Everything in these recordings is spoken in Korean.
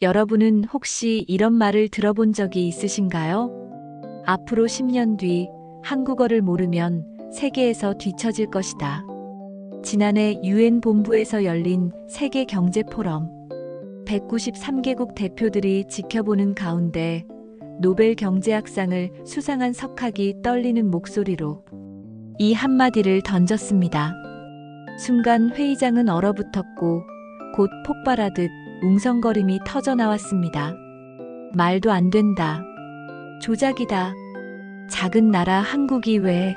여러분은 혹시 이런 말을 들어본 적이 있으신가요? 앞으로 10년 뒤 한국어를 모르면 세계에서 뒤처질 것이다. 지난해 유엔 본부에서 열린 세계 경제 포럼 193개국 대표들이 지켜보는 가운데 노벨 경제학상을 수상한 석학이 떨리는 목소리로 이 한마디를 던졌습니다. 순간 회의장은 얼어붙었고 곧 폭발하듯 웅성거림이 터져나왔습니다. 말도 안 된다. 조작이다. 작은 나라 한국이 왜?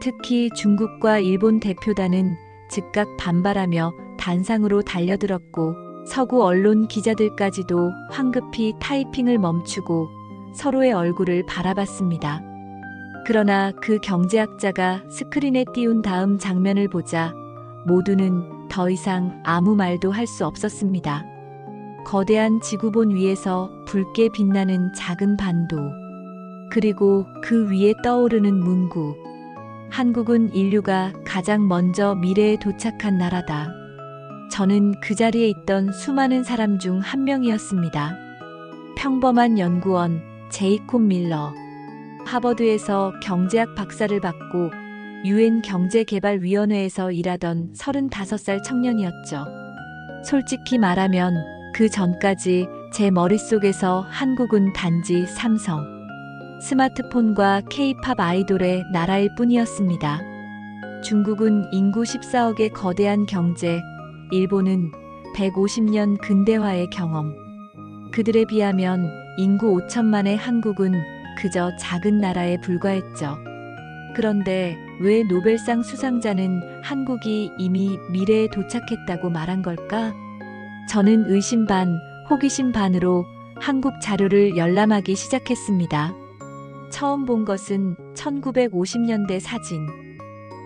특히 중국과 일본 대표단은 즉각 반발하며 단상으로 달려들었고 서구 언론 기자들까지도 황급히 타이핑을 멈추고 서로의 얼굴을 바라봤습니다. 그러나 그 경제학자가 스크린에 띄운 다음 장면을 보자 모두는 더 이상 아무 말도 할 수 없었습니다. 거대한 지구본 위에서 붉게 빛나는 작은 반도, 그리고 그 위에 떠오르는 문구. 한국은 인류가 가장 먼저 미래에 도착한 나라다. 저는 그 자리에 있던 수많은 사람 중 한 명이었습니다. 평범한 연구원 제이콥 밀러. 하버드에서 경제학 박사를 받고 유엔 경제개발위원회에서 일하던 35살 청년이었죠. 솔직히 말하면 그 전까지 제 머릿속에서 한국은 단지 삼성, 스마트폰과 K-팝 아이돌의 나라일 뿐이었습니다. 중국은 인구 14억의 거대한 경제, 일본은 150년 근대화의 경험. 그들에 비하면 인구 5천만의 한국은 그저 작은 나라에 불과했죠. 그런데 왜 노벨상 수상자는 한국이 이미 미래에 도착했다고 말한 걸까? 저는 의심 반, 호기심 반으로 한국 자료를 열람하기 시작했습니다. 처음 본 것은 1950년대 사진.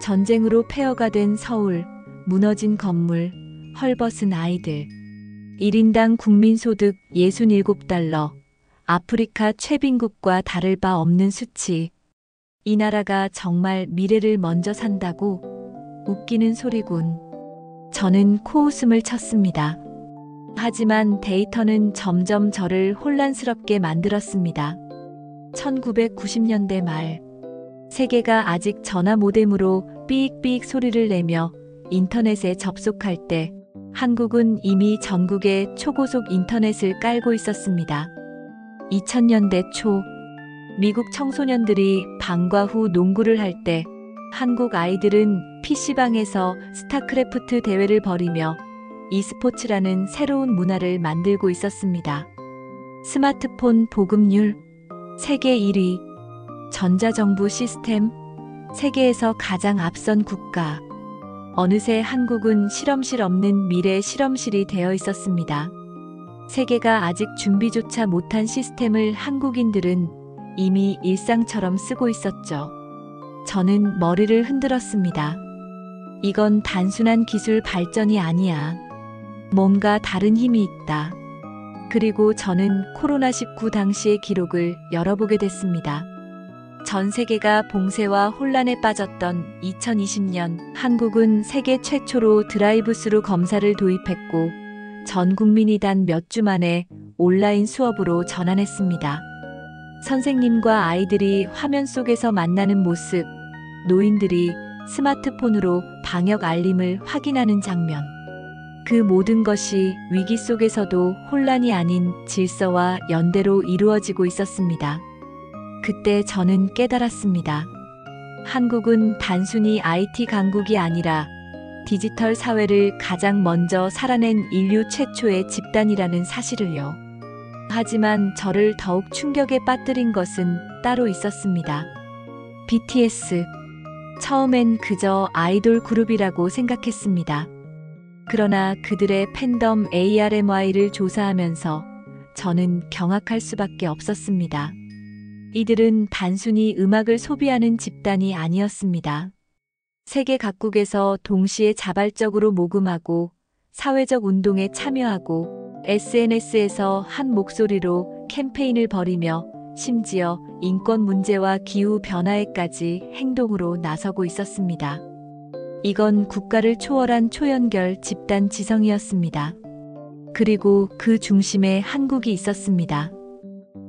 전쟁으로 폐허가 된 서울, 무너진 건물, 헐벗은 아이들. 1인당 국민소득 67달러. 아프리카 최빈국과 다를 바 없는 수치. 이 나라가 정말 미래를 먼저 산다고? 웃기는 소리군. 저는 코웃음을 쳤습니다. 하지만 데이터는 점점 저를 혼란스럽게 만들었습니다. 1990년대 말, 세계가 아직 전화 모뎀으로 삐익삐익 소리를 내며 인터넷에 접속할 때 한국은 이미 전국에 초고속 인터넷을 깔고 있었습니다. 2000년대 초, 미국 청소년들이 방과 후 농구를 할 때 한국 아이들은 PC방에서 스타크래프트 대회를 벌이며 e스포츠라는 새로운 문화를 만들고 있었습니다. 스마트폰 보급률 세계 1위, 전자정부 시스템 세계에서 가장 앞선 국가. 어느새 한국은 실험실 없는 미래 실험실이 되어 있었습니다. 세계가 아직 준비조차 못한 시스템을 한국인들은 이미 일상처럼 쓰고 있었죠. 저는 머리를 흔들었습니다. 이건 단순한 기술 발전이 아니야. 뭔가 다른 힘이 있다. 그리고 저는 코로나19 당시의 기록을 열어보게 됐습니다. 전 세계가 봉쇄와 혼란에 빠졌던 2020년, 한국은 세계 최초로 드라이브스루 검사를 도입했고 전 국민이 단 몇 주 만에 온라인 수업으로 전환했습니다. 선생님과 아이들이 화면 속에서 만나는 모습, 노인들이 스마트폰으로 방역 알림을 확인하는 장면. 그 모든 것이 위기 속에서도 혼란이 아닌 질서와 연대로 이루어지고 있었습니다. 그때 저는 깨달았습니다. 한국은 단순히 IT 강국이 아니라 디지털 사회를 가장 먼저 살아낸 인류 최초의 집단이라는 사실을요. 하지만 저를 더욱 충격에 빠뜨린 것은 따로 있었습니다. BTS. 처음엔 그저 아이돌 그룹이라고 생각했습니다. 그러나 그들의 팬덤 ARMY를 조사하면서 저는 경악할 수밖에 없었습니다. 이들은 단순히 음악을 소비하는 집단이 아니었습니다. 세계 각국에서 동시에 자발적으로 모금하고 사회적 운동에 참여하고 SNS에서 한 목소리로 캠페인을 벌이며 심지어 인권 문제와 기후 변화에까지 행동으로 나서고 있었습니다. 이건 국가를 초월한 초연결 집단 지성이었습니다. 그리고 그 중심에 한국이 있었습니다.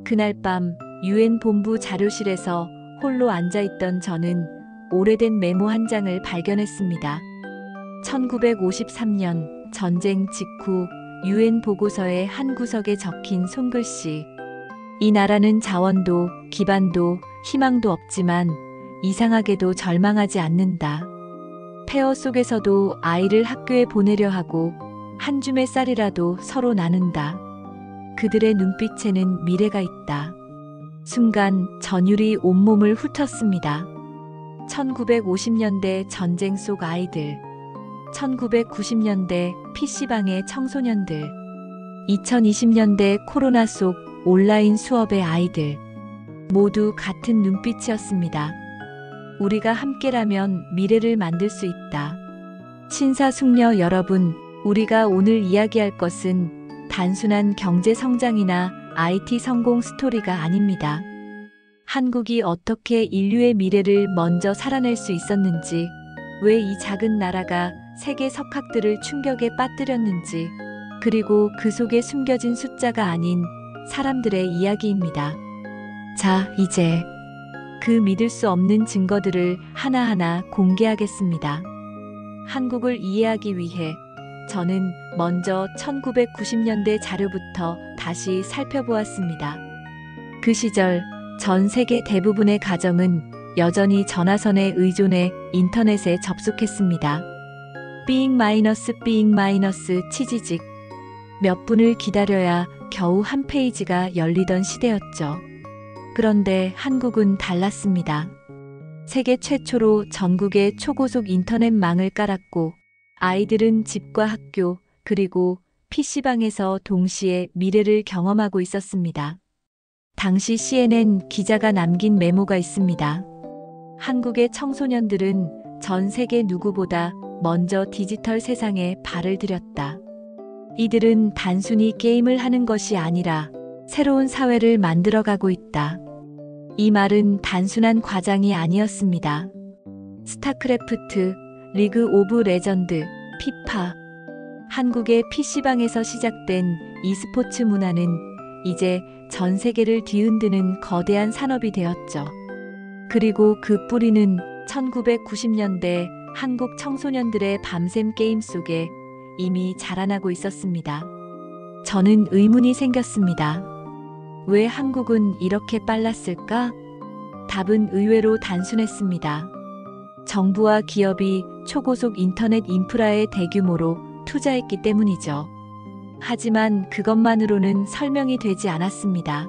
그날 밤 유엔 본부 자료실에서 홀로 앉아있던 저는 오래된 메모 한 장을 발견했습니다. 1953년 전쟁 직후 유엔 보고서의 한 구석에 적힌 손글씨. 이 나라는 자원도 기반도 희망도 없지만 이상하게도 절망하지 않는다. 폐허 속에서도 아이를 학교에 보내려 하고 한 줌의 쌀이라도 서로 나눈다. 그들의 눈빛에는 미래가 있다. 순간 전율이 온몸을 훑었습니다. 1950년대 전쟁 속 아이들, 1990년대 PC방의 청소년들, 2020년대 코로나 속 온라인 수업의 아이들, 모두 같은 눈빛이었습니다. 우리가 함께라면 미래를 만들 수 있다. 신사숙녀 여러분, 우리가 오늘 이야기할 것은 단순한 경제 성장이나 IT 성공 스토리가 아닙니다. 한국이 어떻게 인류의 미래를 먼저 살아낼 수 있었는지, 왜 이 작은 나라가 세계 석학들을 충격에 빠뜨렸는지, 그리고 그 속에 숨겨진 숫자가 아닌 사람들의 이야기입니다. 자, 이제 그 믿을 수 없는 증거들을 하나하나 공개하겠습니다. 한국을 이해하기 위해 저는 먼저 1990년대 자료부터 다시 살펴보았습니다. 그 시절 전 세계 대부분의 가정은 여전히 전화선에 의존해 인터넷에 접속했습니다. 삐잉 치지직. 몇 분을 기다려야 겨우 한 페이지가 열리던 시대였죠. 그런데 한국은 달랐습니다. 세계 최초로 전국에 초고속 인터넷망을 깔았고 아이들은 집과 학교 그리고 PC방에서 동시에 미래를 경험하고 있었습니다. 당시 CNN 기자가 남긴 메모가 있습니다. 한국의 청소년들은 전 세계 누구보다 먼저 디지털 세상에 발을 들였다. 이들은 단순히 게임을 하는 것이 아니라 새로운 사회를 만들어가고 있다. 이 말은 단순한 과장이 아니었습니다. 스타크래프트, 리그 오브 레전드, 피파. 한국의 PC방에서 시작된 e스포츠 문화는 이제 전 세계를 뒤흔드는 거대한 산업이 되었죠. 그리고 그 뿌리는 1990년대 한국 청소년들의 밤샘 게임 속에 이미 자라나고 있었습니다. 저는 의문이 생겼습니다. 왜 한국은 이렇게 빨랐을까? 답은 의외로 단순했습니다. 정부와 기업이 초고속 인터넷 인프라에 대규모로 투자했기 때문이죠. 하지만 그것만으로는 설명이 되지 않았습니다.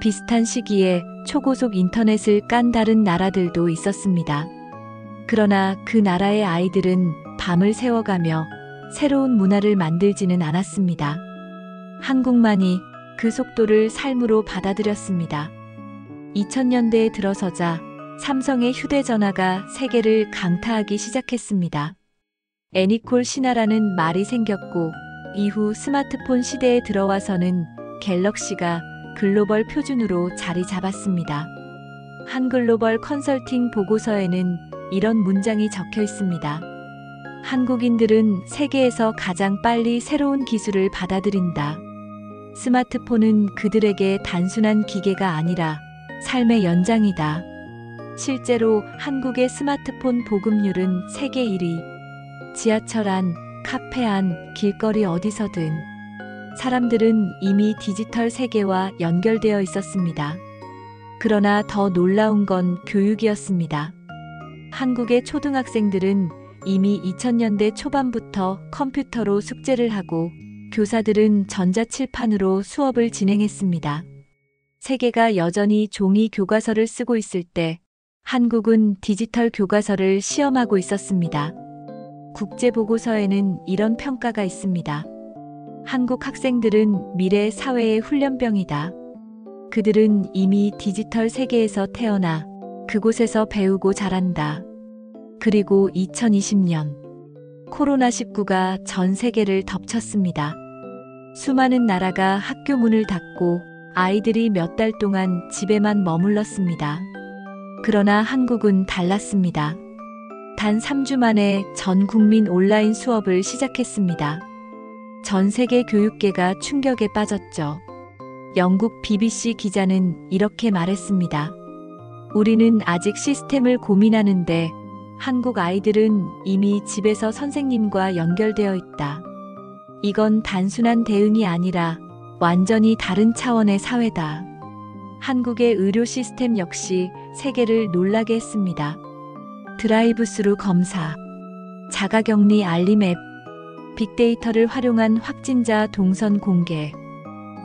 비슷한 시기에 초고속 인터넷을 깐 다른 나라들도 있었습니다. 그러나 그 나라의 아이들은 밤을 새워가며 새로운 문화를 만들지는 않았습니다. 한국만이 그 속도를 삶으로 받아들였습니다. 2000년대에 들어서자 삼성의 휴대전화가 세계를 강타하기 시작했습니다. 애니콜 신화라는 말이 생겼고 이후 스마트폰 시대에 들어와서는 갤럭시가 글로벌 표준으로 자리 잡았습니다. 한 글로벌 컨설팅 보고서에는 이런 문장이 적혀 있습니다. 한국인들은 세계에서 가장 빨리 새로운 기술을 받아들인다. 스마트폰은 그들에게 단순한 기계가 아니라 삶의 연장이다. 실제로 한국의 스마트폰 보급률은 세계 1위. 지하철 안, 카페 안, 길거리 어디서든 사람들은 이미 디지털 세계와 연결되어 있었습니다. 그러나 더 놀라운 건 교육이었습니다. 한국의 초등학생들은 이미 2000년대 초반부터 컴퓨터로 숙제를 하고 교사들은 전자칠판으로 수업을 진행했습니다. 세계가 여전히 종이 교과서를 쓰고 있을 때 한국은 디지털 교과서를 시험하고 있었습니다. 국제보고서에는 이런 평가가 있습니다. 한국 학생들은 미래 사회의 훈련병이다. 그들은 이미 디지털 세계에서 태어나 그곳에서 배우고 자란다. 그리고 2020년 코로나19가 전 세계를 덮쳤습니다. 수많은 나라가 학교 문을 닫고 아이들이 몇 달 동안 집에만 머물렀습니다. 그러나 한국은 달랐습니다. 단 3주 만에 전 국민 온라인 수업을 시작했습니다. 전 세계 교육계가 충격에 빠졌죠. 영국 BBC 기자는 이렇게 말했습니다. 우리는 아직 시스템을 고민하는데 한국 아이들은 이미 집에서 선생님과 연결되어 있다. 이건 단순한 대응이 아니라 완전히 다른 차원의 사회다. 한국의 의료 시스템 역시 세계를 놀라게 했습니다. 드라이브스루 검사, 자가격리 알림 앱, 빅데이터를 활용한 확진자 동선 공개.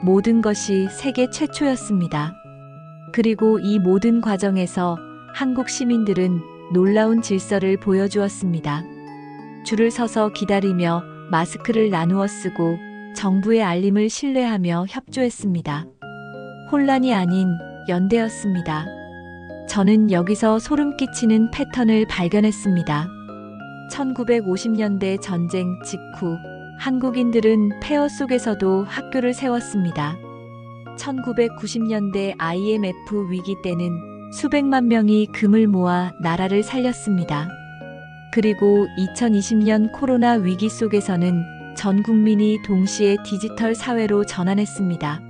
모든 것이 세계 최초였습니다. 그리고 이 모든 과정에서 한국 시민들은 놀라운 질서를 보여주었습니다. 줄을 서서 기다리며 마스크를 나누어 쓰고 정부의 알림을 신뢰하며 협조했습니다. 혼란이 아닌 연대였습니다. 저는 여기서 소름 끼치는 패턴을 발견했습니다. 1950년대 전쟁 직후 한국인들은 폐허 속에서도 학교를 세웠습니다. 1990년대 IMF 위기 때는 수백만 명이 금을 모아 나라를 살렸습니다. 그리고 2020년 코로나 위기 속에서는 전 국민이 동시에 디지털 사회로 전환했습니다.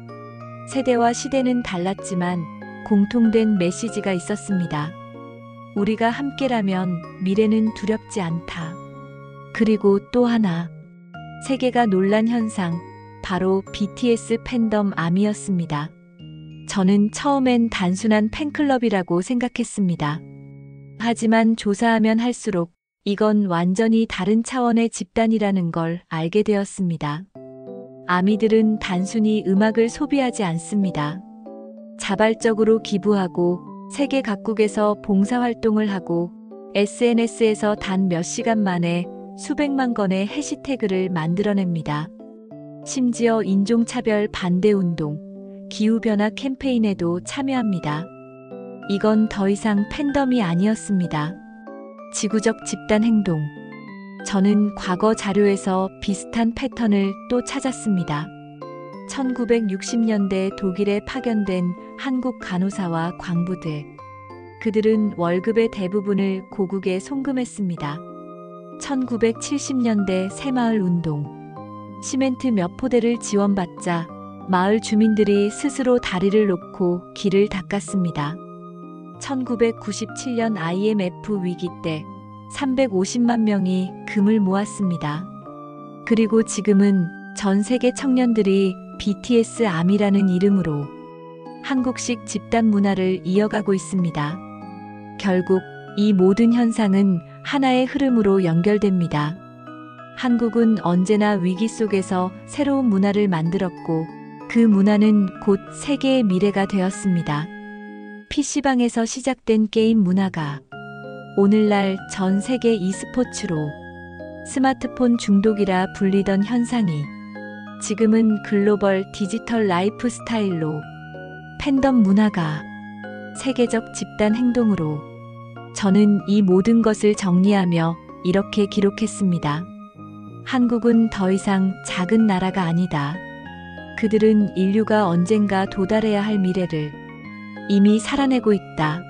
세대와 시대는 달랐지만 공통된 메시지가 있었습니다. 우리가 함께라면 미래는 두렵지 않다. 그리고 또 하나, 세계가 놀란 현상, 바로 BTS 팬덤 암이었습니다. 저는 처음엔 단순한 팬클럽이라고 생각했습니다. 하지만 조사하면 할수록 이건 완전히 다른 차원의 집단이라는 걸 알게 되었습니다. 아미들은 단순히 음악을 소비하지 않습니다. 자발적으로 기부하고 세계 각국에서 봉사활동을 하고 SNS에서 단 몇 시간 만에 수백만 건의 해시태그를 만들어냅니다. 심지어 인종차별 반대운동, 기후변화 캠페인에도 참여합니다. 이건 더 이상 팬덤이 아니었습니다. 지구적 집단 행동. 저는 과거 자료에서 비슷한 패턴을 또 찾았습니다. 1960년대 독일에 파견된 한국 간호사와 광부들. 그들은 월급의 대부분을 고국에 송금했습니다. 1970년대 새마을 운동. 시멘트 몇 포대를 지원받자 마을 주민들이 스스로 다리를 놓고 길을 닦았습니다. 1997년 IMF 위기 때 350만 명이 금을 모았습니다. 그리고 지금은 전 세계 청년들이 BTS 암이라는 이름으로 한국식 집단 문화를 이어가고 있습니다. 결국 이 모든 현상은 하나의 흐름으로 연결됩니다. 한국은 언제나 위기 속에서 새로운 문화를 만들었고 그 문화는 곧 세계의 미래가 되었습니다. PC방에서 시작된 게임 문화가 오늘날 전 세계 e스포츠로, 스마트폰 중독이라 불리던 현상이 지금은 글로벌 디지털 라이프 스타일로, 팬덤 문화가 세계적 집단 행동으로. 저는 이 모든 것을 정리하며 이렇게 기록했습니다. 한국은 더 이상 작은 나라가 아니다. 그들은 인류가 언젠가 도달해야 할 미래를 이미 살아내고 있다.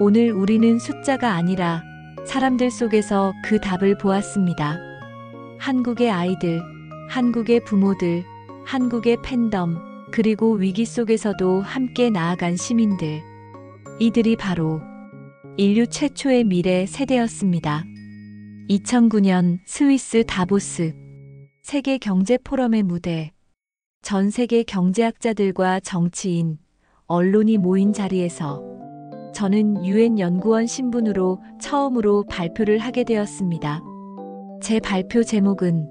오늘 우리는 숫자가 아니라 사람들 속에서 그 답을 보았습니다. 한국의 아이들, 한국의 부모들, 한국의 팬덤, 그리고 위기 속에서도 함께 나아간 시민들. 이들이 바로 인류 최초의 미래 세대였습니다. 2009년 스위스 다보스 세계 경제 포럼의 무대. 전 세계 경제학자들과 정치인, 언론이 모인 자리에서 저는 유엔 연구원 신분으로 처음으로 발표를 하게 되었습니다. 제 발표 제목은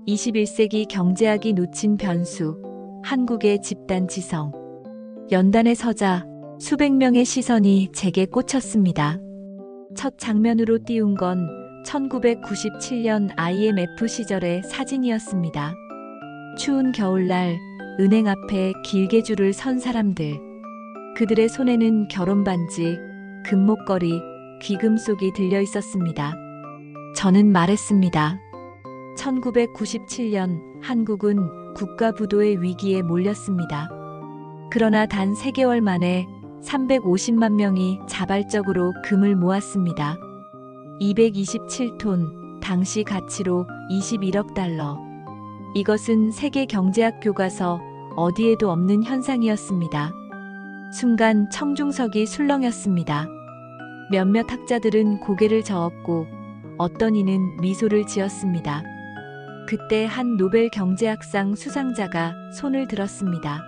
21세기 경제학이 놓친 변수, 한국의 집단 지성. 연단에 서자 수백 명의 시선이 제게 꽂혔습니다. 첫 장면으로 띄운 건 1997년 IMF 시절의 사진이었습니다. 추운 겨울날 은행 앞에 길게 줄을 선 사람들. 그들의 손에는 결혼반지, 금목걸이, 귀금속이 들려 있었습니다. 저는 말했습니다. 1997년 한국은 국가부도의 위기에 몰렸습니다. 그러나 단 3개월 만에 350만 명이 자발적으로 금을 모았습니다. 227톤, 당시 가치로 21억 달러. 이것은 세계 경제학 교과서 어디에도 없는 현상이었습니다. 순간 청중석이 술렁였습니다. 몇몇 학자들은 고개를 저었고 어떤 이는 미소를 지었습니다. 그때 한 노벨 경제학상 수상자가 손을 들었습니다.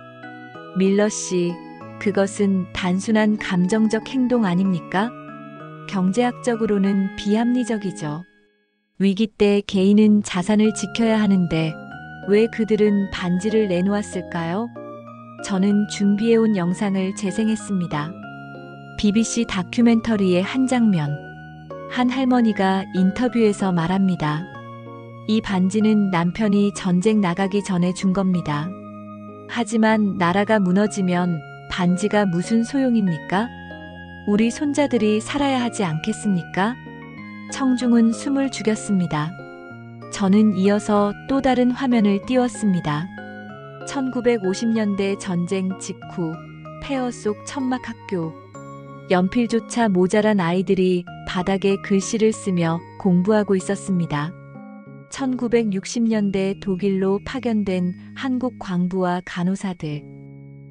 밀러 씨, 그것은 단순한 감정적 행동 아닙니까? 경제학적으로는 비합리적이죠. 위기 때 개인은 자산을 지켜야 하는데 왜 그들은 반지를 내놓았을까요? 저는 준비해온 영상을 재생했습니다. BBC 다큐멘터리의 한 장면. 한 할머니가 인터뷰에서 말합니다. 이 반지는 남편이 전쟁 나가기 전에 준 겁니다. 하지만 나라가 무너지면 반지가 무슨 소용입니까? 우리 손자들이 살아야 하지 않겠습니까? 청중은 숨을 죽였습니다. 저는 이어서 또 다른 화면을 띄웠습니다. 1950년대 전쟁 직후 폐허 속 천막 학교. 연필조차 모자란 아이들이 바닥에 글씨를 쓰며 공부하고 있었습니다. 1960년대 독일로 파견된 한국 광부와 간호사들.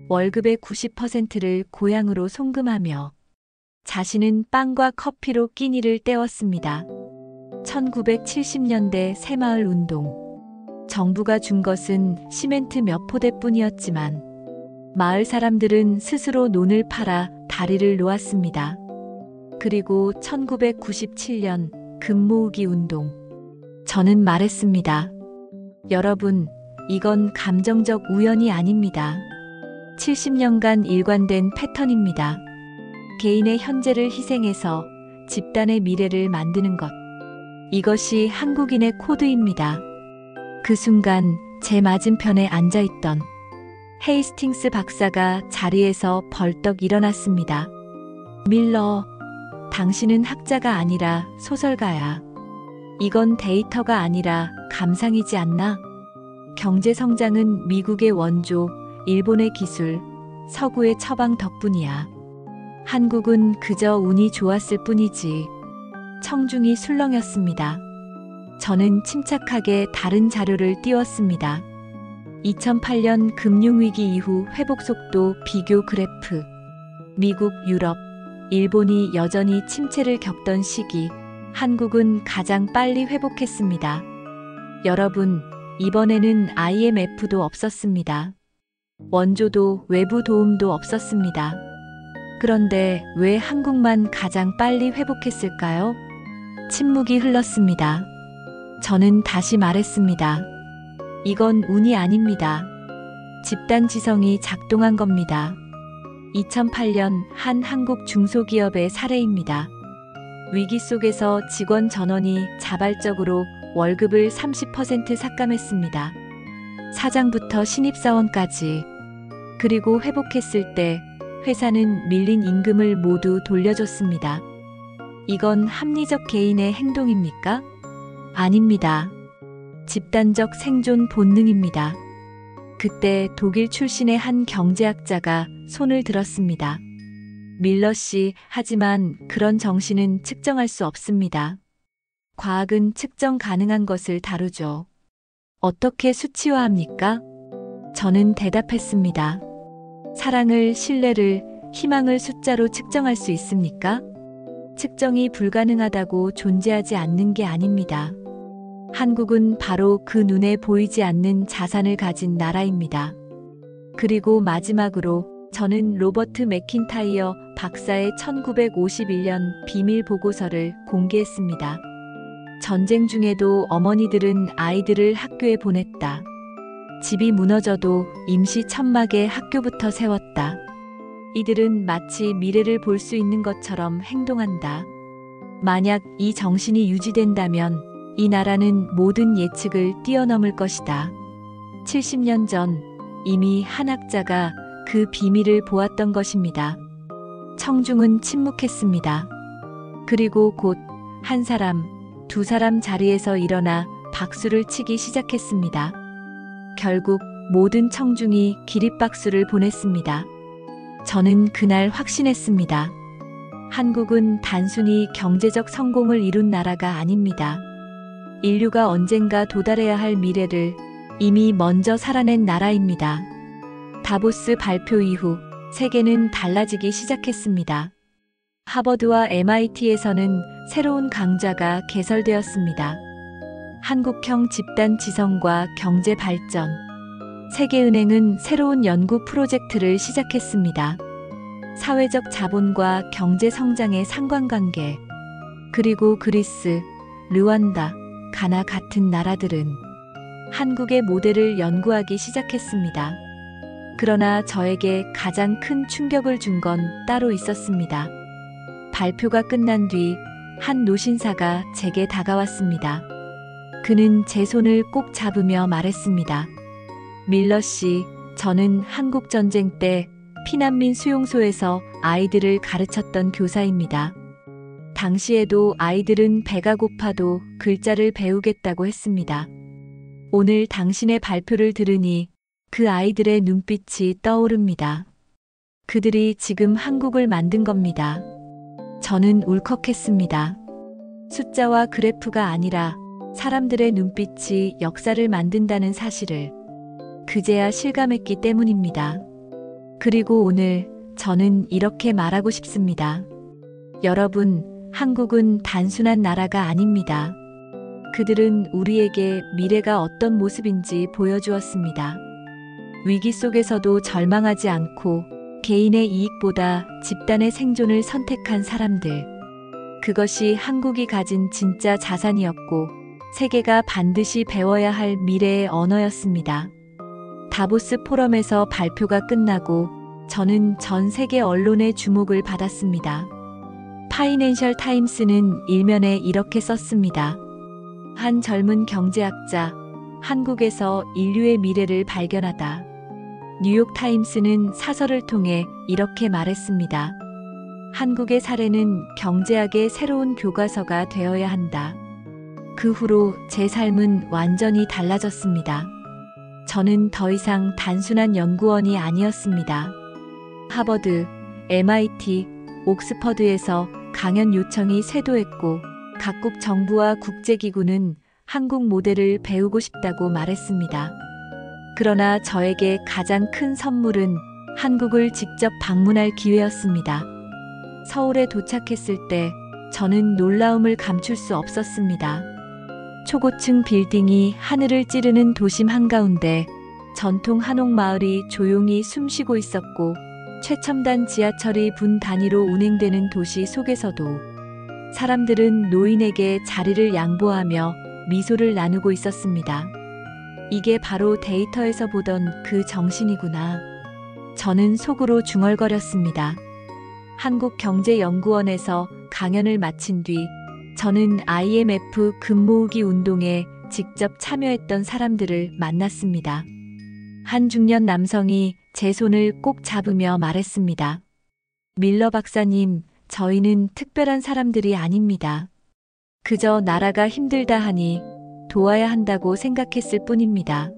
월급의 90%를 고향으로 송금하며 자신은 빵과 커피로 끼니를 때웠습니다. 1970년대 새마을 운동. 정부가 준 것은 시멘트 몇 포대뿐이었지만 마을 사람들은 스스로 논을 팔아 다리를 놓았습니다. 그리고 1997년 금 모으기 운동. 저는 말했습니다. 여러분, 이건 감정적 우연이 아닙니다. 70년간 일관된 패턴입니다. 개인의 현재를 희생해서 집단의 미래를 만드는 것. 이것이 한국인의 코드입니다. 그 순간 제 맞은편에 앉아있던 헤이스팅스 박사가 자리에서 벌떡 일어났습니다. 밀러, 당신은 학자가 아니라 소설가야. 이건 데이터가 아니라 감상이지 않나? 경제 성장은 미국의 원조, 일본의 기술, 서구의 처방 덕분이야. 한국은 그저 운이 좋았을 뿐이지. 청중이 술렁였습니다. 저는 침착하게 다른 자료를 띄웠습니다. 2008년 금융위기 이후 회복 속도 비교 그래프. 미국, 유럽, 일본이 여전히 침체를 겪던 시기, 한국은 가장 빨리 회복했습니다. 여러분, 이번에는 IMF도 없었습니다. 원조도 외부 도움도 없었습니다. 그런데 왜 한국만 가장 빨리 회복했을까요? 침묵이 흘렀습니다. 저는 다시 말했습니다. 이건 운이 아닙니다. 집단 지성이 작동한 겁니다. 2008년 한 한국 중소기업의 사례입니다. 위기 속에서 직원 전원이 자발적으로 월급을 30% 삭감했습니다. 사장부터 신입사원까지. 그리고 회복했을 때 회사는 밀린 임금을 모두 돌려줬습니다. 이건 합리적 개인의 행동입니까? 아닙니다. 집단적 생존 본능입니다. 그때 독일 출신의 한 경제학자가 손을 들었습니다. 밀러 씨, 하지만 그런 정신은 측정할 수 없습니다. 과학은 측정 가능한 것을 다루죠. 어떻게 수치화합니까? 저는 대답했습니다. 사랑을, 신뢰를, 희망을 숫자로 측정할 수 있습니까? 측정이 불가능하다고 존재하지 않는 게 아닙니다. 한국은 바로 그 눈에 보이지 않는 자산을 가진 나라입니다. 그리고 마지막으로 저는 로버트 맥킨타이어 박사의 1951년 비밀 보고서를 공개했습니다. 전쟁 중에도 어머니들은 아이들을 학교에 보냈다. 집이 무너져도 임시 천막에 학교부터 세웠다. 이들은 마치 미래를 볼 수 있는 것처럼 행동한다. 만약 이 정신이 유지된다면 이 나라는 모든 예측을 뛰어넘을 것이다. 70년 전 이미 한 학자가 그 비밀을 보았던 것입니다. 청중은 침묵했습니다. 그리고 곧 한 사람, 두 사람 자리에서 일어나 박수를 치기 시작했습니다. 결국 모든 청중이 기립박수를 보냈습니다. 저는 그날 확신했습니다. 한국은 단순히 경제적 성공을 이룬 나라가 아닙니다. 인류가 언젠가 도달해야 할 미래를 이미 먼저 살아낸 나라입니다. 다보스 발표 이후 세계는 달라지기 시작했습니다. 하버드와 MIT에서는 새로운 강좌가 개설되었습니다. 한국형 집단 지성과 경제 발전. 세계은행은 새로운 연구 프로젝트를 시작했습니다. 사회적 자본과 경제 성장의 상관관계. 그리고 그리스, 르완다, 가나 같은 나라들은 한국의 모델을 연구하기 시작했습니다. 그러나 저에게 가장 큰 충격을 준 건 따로 있었습니다. 발표가 끝난 뒤 한 노신사가 제게 다가왔습니다. 그는 제 손을 꼭 잡으며 말했습니다. 밀러 씨, 저는 한국 전쟁 때 피난민 수용소에서 아이들을 가르쳤던 교사입니다. 당시에도 아이들은 배가 고파도 글자를 배우겠다고 했습니다. 오늘 당신의 발표를 들으니 그 아이들의 눈빛이 떠오릅니다. 그들이 지금 한국을 만든 겁니다. 저는 울컥했습니다. 숫자와 그래프가 아니라 사람들의 눈빛이 역사를 만든다는 사실을 그제야 실감했기 때문입니다. 그리고 오늘 저는 이렇게 말하고 싶습니다. 여러분, 한국은 단순한 나라가 아닙니다. 그들은 우리에게 미래가 어떤 모습인지 보여주었습니다. 위기 속에서도 절망하지 않고 개인의 이익보다 집단의 생존을 선택한 사람들. 그것이 한국이 가진 진짜 자산이었고 세계가 반드시 배워야 할 미래의 언어였습니다. 다보스 포럼에서 발표가 끝나고 저는 전 세계 언론의 주목을 받았습니다. 파이낸셜 타임스는 일면에 이렇게 썼습니다. 한 젊은 경제학자, 한국에서 인류의 미래를 발견하다. 뉴욕타임스는 사설을 통해 이렇게 말했습니다. 한국의 사례는 경제학의 새로운 교과서가 되어야 한다. 그 후로 제 삶은 완전히 달라졌습니다. 저는 더 이상 단순한 연구원이 아니었습니다. 하버드, MIT, 옥스퍼드에서 강연 요청이 쇄도했고 각국 정부와 국제기구는 한국 모델을 배우고 싶다고 말했습니다. 그러나 저에게 가장 큰 선물은 한국을 직접 방문할 기회였습니다. 서울에 도착했을 때 저는 놀라움을 감출 수 없었습니다. 초고층 빌딩이 하늘을 찌르는 도심 한가운데 전통 한옥마을이 조용히 숨쉬고 있었고 최첨단 지하철이 분 단위로 운행되는 도시 속에서도 사람들은 노인에게 자리를 양보하며 미소를 나누고 있었습니다. 이게 바로 데이터에서 보던 그 정신이구나. 저는 속으로 중얼거렸습니다. 한국경제연구원에서 강연을 마친 뒤 저는 IMF 금 모으기 운동에 직접 참여했던 사람들을 만났습니다. 한 중년 남성이 제 손을 꼭 잡으며 말했습니다. 밀러 박사님, 저희는 특별한 사람들이 아닙니다. 그저 나라가 힘들다 하니 도와야 한다고 생각했을 뿐입니다.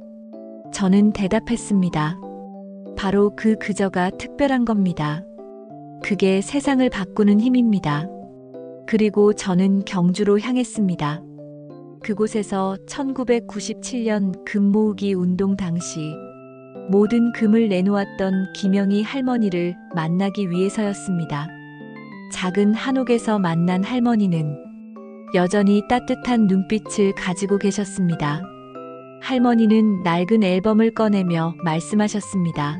저는 대답했습니다. 바로 그저가 특별한 겁니다. 그게 세상을 바꾸는 힘입니다. 그리고 저는 경주로 향했습니다. 그곳에서 1997년 금 모으기 운동 당시 모든 금을 내놓았던 김영희 할머니를 만나기 위해서였습니다. 작은 한옥에서 만난 할머니는 여전히 따뜻한 눈빛을 가지고 계셨습니다. 할머니는 낡은 앨범을 꺼내며 말씀하셨습니다.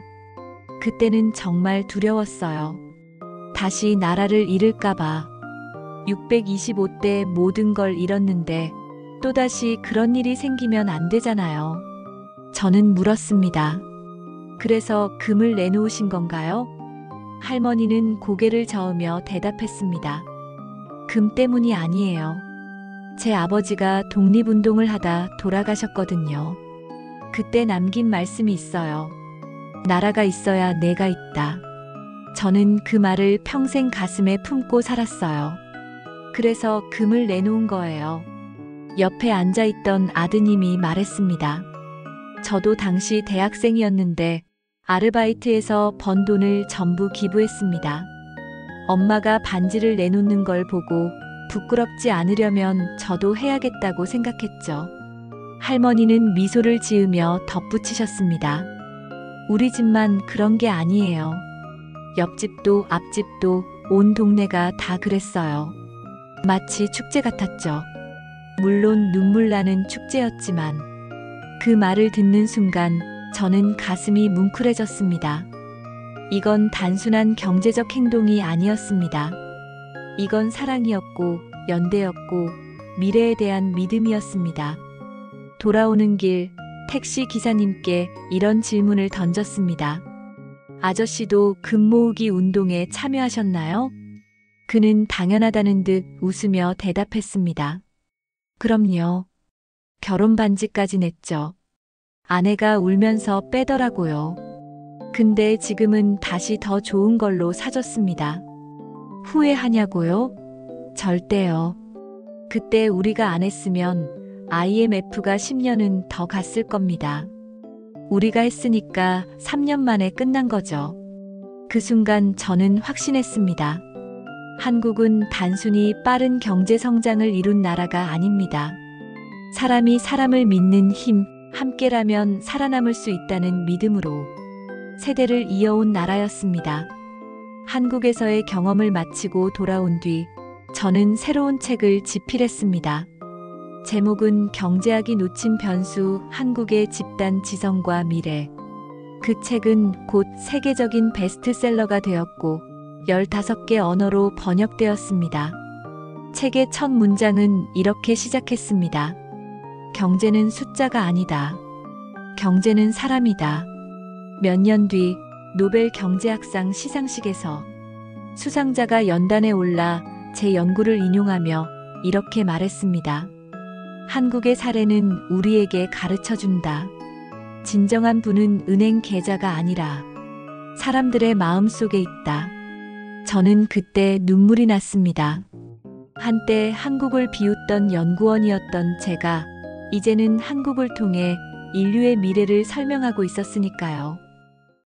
그때는 정말 두려웠어요. 다시 나라를 잃을까봐. 625대 모든 걸 잃었는데 또다시 그런 일이 생기면 안 되잖아요. 저는 물었습니다. 그래서 금을 내놓으신 건가요? 할머니는 고개를 저으며 대답했습니다. 금 때문이 아니에요. 제 아버지가 독립운동을 하다 돌아가셨거든요. 그때 남긴 말씀이 있어요. 나라가 있어야 내가 있다. 저는 그 말을 평생 가슴에 품고 살았어요. 그래서 금을 내놓은 거예요. 옆에 앉아있던 아드님이 말했습니다. 저도 당시 대학생이었는데 아르바이트에서 번 돈을 전부 기부했습니다. 엄마가 반지를 내놓는 걸 보고 부끄럽지 않으려면 저도 해야겠다고 생각했죠. 할머니는 미소를 지으며 덧붙이셨습니다. 우리 집만 그런 게 아니에요. 옆집도 앞집도 온 동네가 다 그랬어요. 마치 축제 같았죠. 물론 눈물 나는 축제였지만 그 말을 듣는 순간 저는 가슴이 뭉클해졌습니다. 이건 단순한 경제적 행동이 아니었습니다. 이건 사랑이었고 연대였고 미래에 대한 믿음이었습니다. 돌아오는 길 택시 기사님께 이런 질문을 던졌습니다. 아저씨도 금 모으기 운동에 참여하셨나요? 그는 당연하다는 듯 웃으며 대답했습니다. 그럼요. 결혼 반지까지 냈죠. 아내가 울면서 빼더라고요. 근데 지금은 다시 더 좋은 걸로 사줬습니다. 후회하냐고요? 절대요. 그때 우리가 안 했으면 IMF가 10년은 더 갔을 겁니다. 우리가 했으니까 3년 만에 끝난 거죠. 그 순간 저는 확신했습니다. 한국은 단순히 빠른 경제 성장을 이룬 나라가 아닙니다. 사람이 사람을 믿는 힘, 함께라면 살아남을 수 있다는 믿음으로 세대를 이어온 나라였습니다. 한국에서의 경험을 마치고 돌아온 뒤 저는 새로운 책을 집필했습니다. 제목은 경제학이 놓친 변수, 한국의 집단 지성과 미래. 그 책은 곧 세계적인 베스트셀러가 되었고 15개 언어로 번역되었습니다. 책의 첫 문장은 이렇게 시작했습니다. 경제는 숫자가 아니다. 경제는 사람이다. 몇 년 뒤 노벨 경제학상 시상식에서 수상자가 연단에 올라 제 연구를 인용하며 이렇게 말했습니다. 한국의 사례는 우리에게 가르쳐준다. 진정한 부는 은행 계좌가 아니라 사람들의 마음 속에 있다. 저는 그때 눈물이 났습니다. 한때 한국을 비웃던 연구원이었던 제가 이제는 한국을 통해 인류의 미래를 설명하고 있었으니까요.